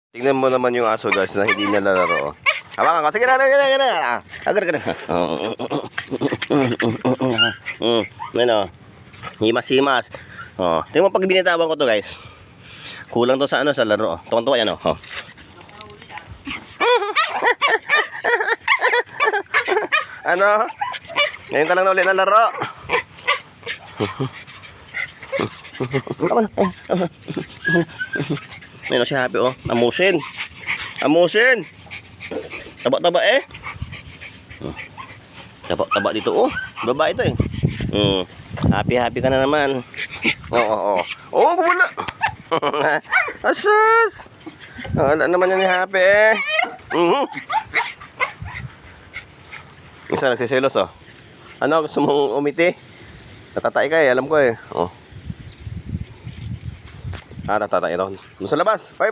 Tingnan mo naman yung aso guys na hindi nalalaro. Hawakan ko. Sige na. Agar ka na. Ano? Himas-himas. Oh, tingnan mo pag binitawan ko to guys. Kulang to sa ano sa laro. Tuwan-tuwa yan oh. Ano? Ngayon ka lang na ulit na laro. Ayun si Happy oh. Amusin. Taba-taba eh. Taba dito oh. Baba ito eh. Happy ka na naman. Oo. Oh, wala. Asus. Wala naman yan ni Happy eh. Isa nagsiselos oh. Ano gusto mong umiti? Natatay ka eh, alam ko eh. Oh. Natatay ito. Doon sa labas. Wait.